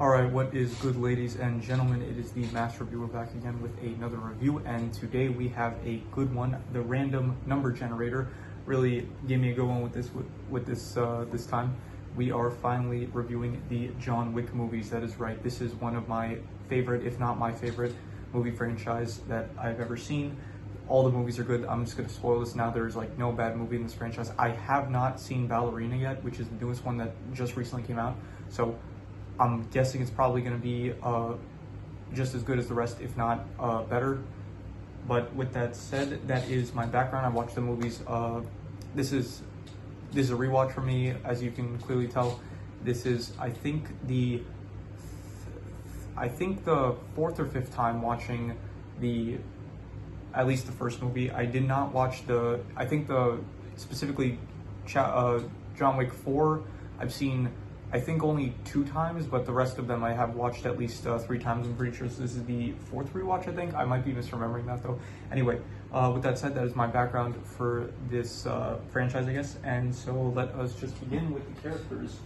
Alright, what is good, ladies and gentlemen? It is the Master Reviewer back again with another review, and today we have a good one. The random number generator really gave me a good one with this time. We are finally reviewing the John Wick movies. That is right. This is one of my favorite, if not my favorite, movie franchise that I've ever seen. All the movies are good. I'm just going to spoil this now. There's like no bad movie in this franchise. I have not seen Ballerina yet, which is the newest one that just recently came out. So I'm guessing it's probably going to be just as good as the rest, if not better. But with that said, that is my background. I watched the movies. This is a rewatch for me, as you can clearly tell. This is, I think the fourth or fifth time watching at least the first movie. I did not watch specifically John Wick 4. I've seen, I think, only 2 times, but the rest of them I have watched at least 3 times. I'm pretty sure this is the 4th rewatch, I think. I might be misremembering that though. Anyway, with that said, that is my background for this franchise, I guess. And so let us just begin with the characters.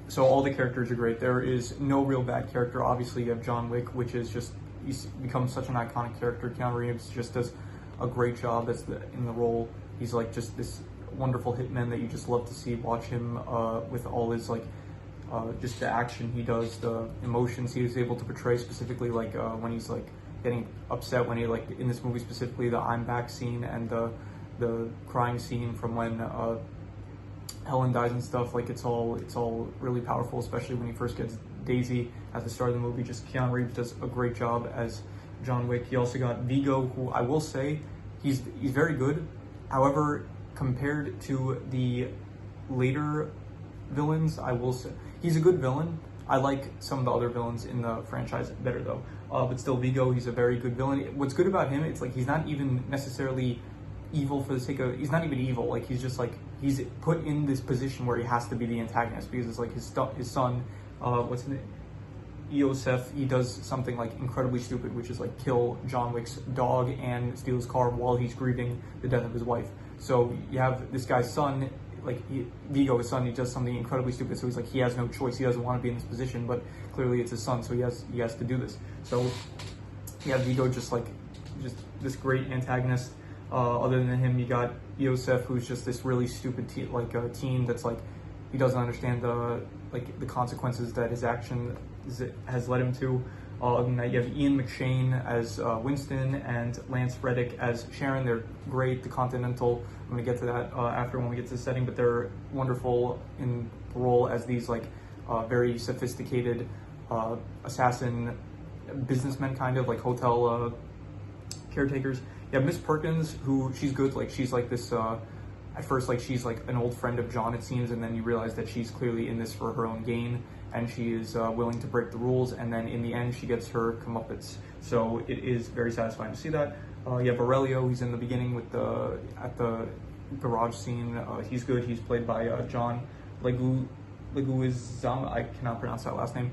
So all the characters are great. There is no real bad character. Obviously, you have John Wick, which is just, he's become such an iconic character. Keanu Reeves just does a great job in the role. He's like just this wonderful hitman that you just love to see. Watch him with all his just the action he does, the emotions he is able to portray, specifically when he's like getting upset, when he in this movie specifically the I'm back scene and the crying scene from when Helen dies and stuff. Like it's all really powerful, especially when he first gets Daisy at the start of the movie. Just Keanu Reeves does a great job as John Wick. He also got Vigo, who I will say he's very good. However, compared to the later villains, I will say he's a good villain. I like some of the other villains in the franchise better though. But still, Vigo, he's a very good villain. What's good about him, it's like he's not even necessarily evil for the sake of, he's not even evil. Like he's just like, he's put in this position where he has to be the antagonist because it's like his son, what's his name? Yosef, he does something like incredibly stupid, which is like kill John Wick's dog and steal his car while he's grieving the death of his wife. So you have this guy's son, Vigo, his son, he does something incredibly stupid. So he's like, he has no choice. He doesn't want to be in this position, but clearly it's his son, so he has to do this. So yeah, Vigo just this great antagonist. Other than him, you got Yosef, who's just this really stupid teen that's like, he doesn't understand the consequences that his action has led him to. Other than that, you have Ian McShane as Winston and Lance Reddick as Sharon. They're great. The Continental, I'm going to get to that after when we get to the setting, but they're wonderful in the role as these very sophisticated assassin businessmen, kind of like hotel caretakers. You have Miss Perkins, who she's good. She's like this, at first, she's like an old friend of John, it seems, and then you realize that she's clearly in this for her own gain, and she is willing to break the rules, and then in the end, she gets her comeuppance. So it is very satisfying to see that. You have Aurelio, he's in the beginning at the garage scene. He's good. He's played by John Leguizamo. I cannot pronounce that last name.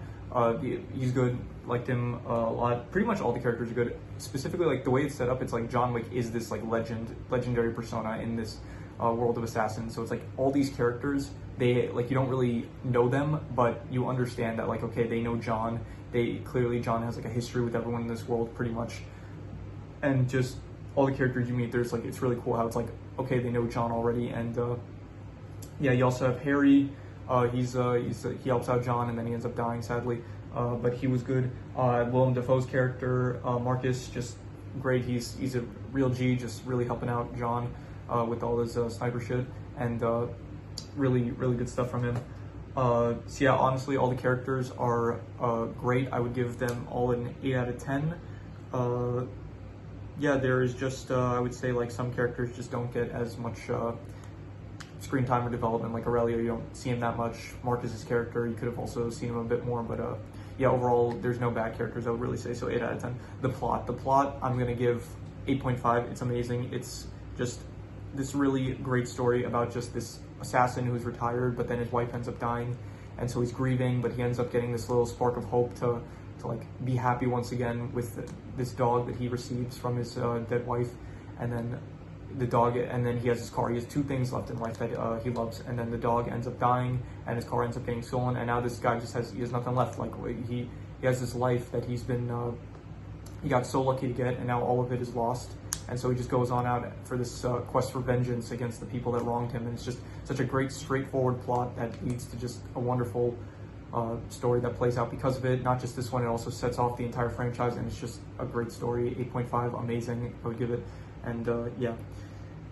He's good. Liked him a lot. Pretty much all the characters are good. Specifically, the way it's set up, it's like John Wick is this legendary persona in this world of assassins. So it's like all these characters, they you don't really know them, but you understand that okay, they know John. John has a history with everyone in this world pretty much, and just all the characters you meet, there's it's really cool how it's okay, they know John already. And yeah, you also have Harry. He helps out John, and then he ends up dying sadly. But he was good. Willem Dafoe's character, Marcus, just great. He's a real G, just really helping out John with all his sniper shit, and really good stuff from him. So yeah, honestly, all the characters are great. I would give them all an 8 out of 10. Yeah, there is just I would say some characters just don't get as much screen time or development. Like Aurelio, you don't see him that much. Marcus's character, you could have also seen him a bit more, but yeah, overall, there's no bad characters, I would really say, so 8 out of 10. The plot, I'm gonna give 8.5. It's amazing. It's just this really great story about just this assassin who's retired, but then his wife ends up dying, and so he's grieving, but he ends up getting this little spark of hope to be happy once again with this dog that he receives from his dead wife. And then the dog, and then he has his car. He has two things left in life that he loves, and then the dog ends up dying, and his car ends up getting stolen, and now this guy just has nothing left. Like he has this life that he got so lucky to get, and now all of it is lost. And so he just goes on out for this quest for vengeance against the people that wronged him. And it's just such a great, straightforward plot that leads to just a wonderful story that plays out because of it. Not just this one, it also sets off the entire franchise, and it's just a great story. 8.5, amazing, I would give it. And yeah,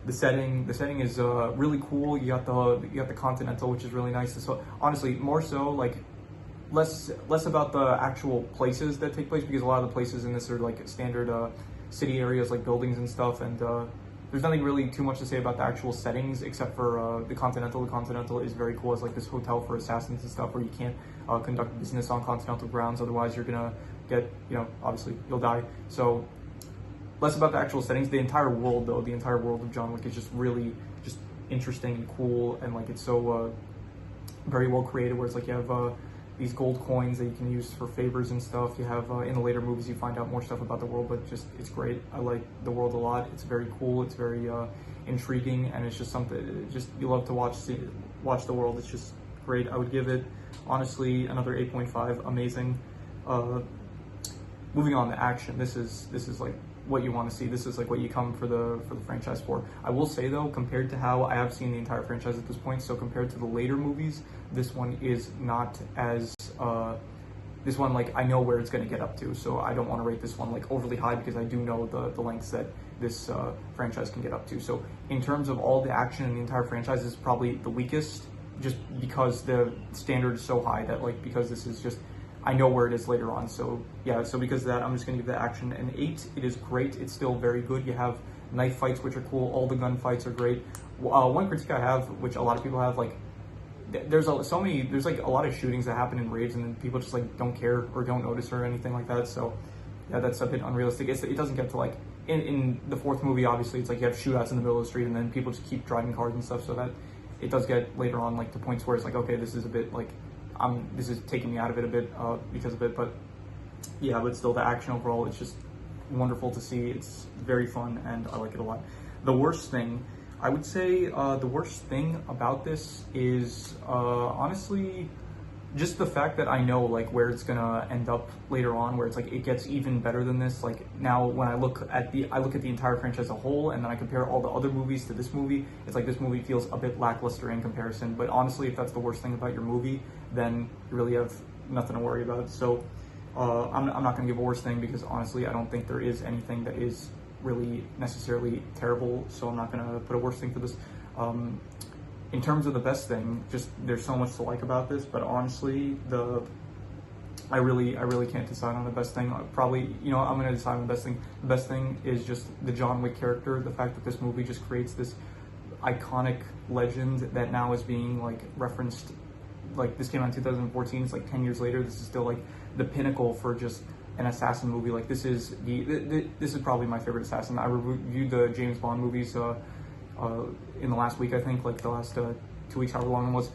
the setting is really cool. You got the Continental, which is really nice. So honestly, more so like less about the actual places that take place, because a lot of the places in this are like standard city areas, like buildings and stuff, and there's nothing really too much to say about the actual settings except for the Continental. The Continental is very cool. It's like this hotel for assassins and stuff where you can't conduct business on Continental grounds, otherwise you're gonna get, obviously you'll die. So less about the actual settings. The entire world though, the entire world of John Wick is just really just interesting and cool, and like it's so very well created, where it's like you have these gold coins that you can use for favors and stuff. You have in the later movies you find out more stuff about the world, but just it's great. I like the world a lot. It's very cool. It's very intriguing, and it's just something just you love to watch the world. It's just great. I would give it honestly another 8.5. Amazing. Moving on to action. This is like what you want to see. This is like what you come for the franchise for. I will say though, compared to how I have seen the entire franchise at this point, so compared to the later movies, this one is not as this one, like, I know where it's going to get up to, so I don't want to rate this one like overly high, because I do know the lengths that this franchise can get up to. So in terms of all the action in the entire franchise, is probably the weakest, just because the standard is so high that, like, because this is just, I know where it is later on. So yeah, so because of that, I'm just going to give the action an 8. It is great. It's still very good. You have knife fights, which are cool. All the gun fights are great. One critique I have, which a lot of people have, like, there's like a lot of shootings that happen in raids, and then people just like don't care or don't notice or anything like that. So yeah, that's a bit unrealistic. It doesn't get to like in the fourth movie, obviously it's like you have shootouts in the middle of the street, and then people just keep driving cars and stuff, so that it does get later on like to points where it's like, okay, this is a bit like this is taking me out of it a bit because of it. But yeah, but still the action overall, it's just wonderful to see. It's very fun and I like it a lot. The worst thing, I would say the worst thing about this is honestly just the fact that I know like where it's gonna end up later on, where it's like it gets even better than this. Like now when I look at the entire franchise as a whole, and then I compare all the other movies to this movie, it's like this movie feels a bit lackluster in comparison. But honestly, if that's the worst thing about your movie, then you really have nothing to worry about. So I'm not gonna give a worst thing, because honestly I don't think there is anything that is really necessarily terrible, so I'm not gonna put a worse thing for this. In terms of the best thing, just there's so much to like about this, but honestly I really can't decide on the best thing. Probably, I'm gonna decide on the best thing. The best thing is just the John Wick character, the fact that this movie just creates this iconic legend that now is being like referenced. Like this came out in 2014, it's like 10 years later, this is still like the pinnacle for just an assassin movie. Like this is this is probably my favorite assassin. I reviewed the James Bond movies in the last week, I think, like the last 2 weeks, however long it was.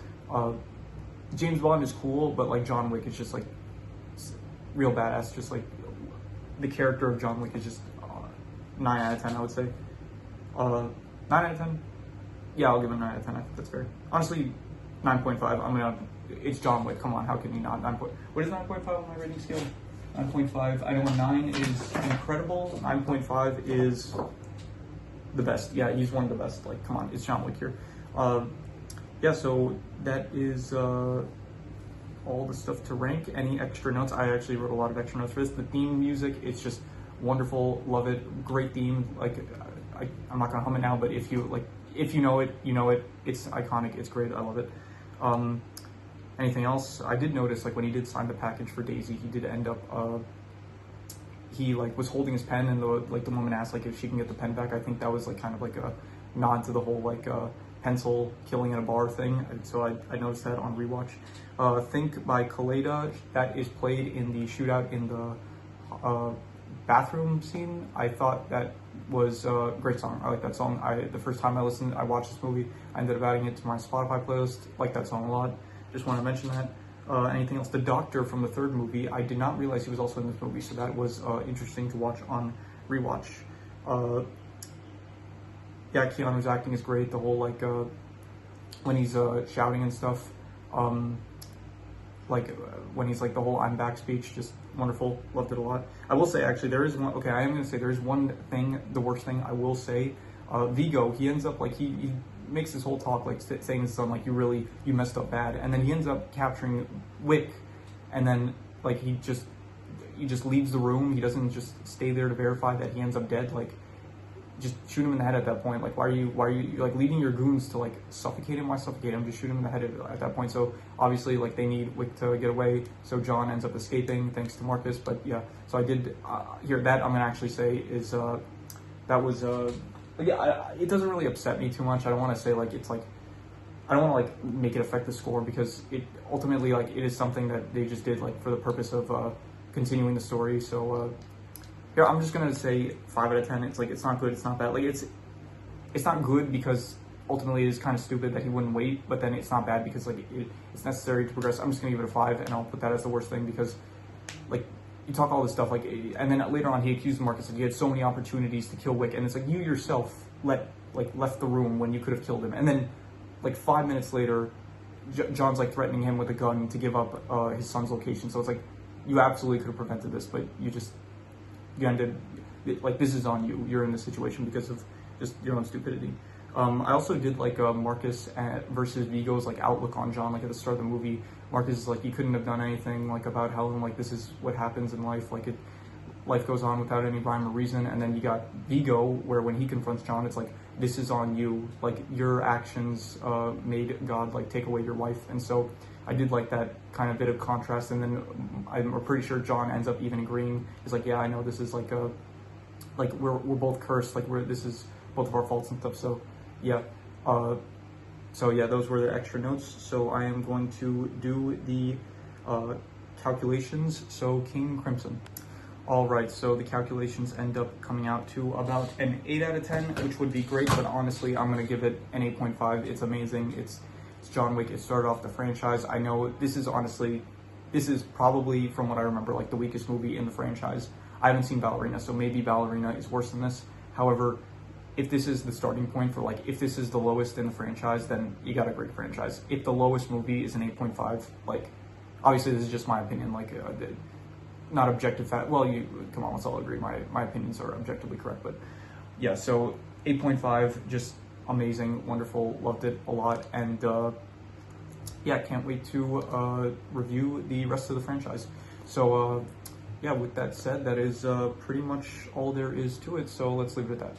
James Bond is cool, but like John Wick is just like real badass. Just like the character of John Wick is just 9 out of 10, I would say. 9 out of 10? Yeah, I'll give it a 9 out of 10. I think that's fair. Honestly, 9.5. It's John Wick. Come on, how can you not? What is 9.5 on my rating scale? 9.5. I know a 9 is incredible. 9.5 is the best. Yeah, he's one of the best. Like, come on, it's John Wick here. Yeah, so that is all the stuff to rank. Any extra notes? I actually wrote a lot of extra notes for this. The theme music, it's just wonderful. Love it. Great theme. Like, I'm not gonna hum it now, but if you know it, you know it. It's iconic. It's great. I love it. Anything else? I did notice, like, when he did sign the package for Daisy, he did end up he like was holding his pen, and the woman asked like if she can get the pen back. I think that was like kind of like a nod to the whole like pencil killing in a bar thing. So I noticed that on rewatch. Think by Kaleda, that is played in the shootout in the bathroom scene. I thought that was a great song. I like that song. The first time I watched this movie, I ended up adding it to my Spotify playlist. Like that song a lot. Just want to mention that. Anything else? The doctor from the third movie, I did not realize he was also in this movie, so that was interesting to watch on rewatch. yeah, Keanu's acting is great. The whole like when he's shouting and stuff, when he's like the whole "I'm back" speech, just wonderful. Loved it a lot. I will say actually there is one. Okay, I am gonna say there is one thing. The worst thing I will say, Vigo. He ends up like he makes this whole talk like saying to his son like you messed up bad, and then he ends up capturing Wick, and then like he just leaves the room. He doesn't just stay there to verify that he ends up dead. Like, just shoot him in the head at that point. Like, why are you like leading your goons to like suffocate him? Why suffocate him? Just shoot him in the head at that point. So obviously like they need Wick to get away. So John ends up escaping thanks to Marcus. But yeah, so I did hear that. I'm gonna actually say is that was yeah. It doesn't really upset me too much. I don't want to say like it's like I don't want to like make it affect the score because it ultimately like it is something that they just did like for the purpose of continuing the story. So yeah, I'm just gonna say 5 out of 10. It's like it's not good, it's not bad. Like it's not good because ultimately it is kind of stupid that he wouldn't wait, but then it's not bad because like it's necessary to progress. I'm just gonna give it a 5, and I'll put that as the worst thing because like you talk all this stuff like, and then later on he accused Marcus that he had so many opportunities to kill Wick, and it's like you yourself left the room when you could have killed him, and then like 5 minutes later, John's like threatening him with a gun to give up his son's location. So it's like you absolutely could have prevented this, but you ended like this is on you. You're in this situation because of just your own stupidity. I also did like Marcus versus Vigo's like outlook on John. Like at the start of the movie, Marcus is like he couldn't have done anything like about how like this is what happens in life. Like life goes on without any rhyme or reason. And then you got Vigo where when he confronts John, it's like this is on you. Like your actions made God like take away your wife. And so I did like that kind of bit of contrast. And then I'm pretty sure John ends up even agreeing. He's like, yeah, I know this is like we're both cursed. Like this is both of our faults and stuff. So yeah. So yeah, those were the extra notes. So I am going to do the calculations. So King Crimson. All right, so the calculations end up coming out to about an 8 out of 10, which would be great, but honestly, I'm gonna give it an 8.5. It's amazing. It's John Wick. It started off the franchise. I know this is probably, from what I remember, like the weakest movie in the franchise. I haven't seen Ballerina, so maybe Ballerina is worse than this. However, if this is the starting point for like, if this is the lowest in the franchise, then you got a great franchise. If the lowest movie is an 8.5, like, obviously this is just my opinion, like, not objective fact. Well, come on, let's all agree. My opinions are objectively correct, but yeah. So 8.5, just amazing, wonderful, loved it a lot, and yeah, can't wait to review the rest of the franchise. So yeah, with that said, that is pretty much all there is to it. So let's leave it at that.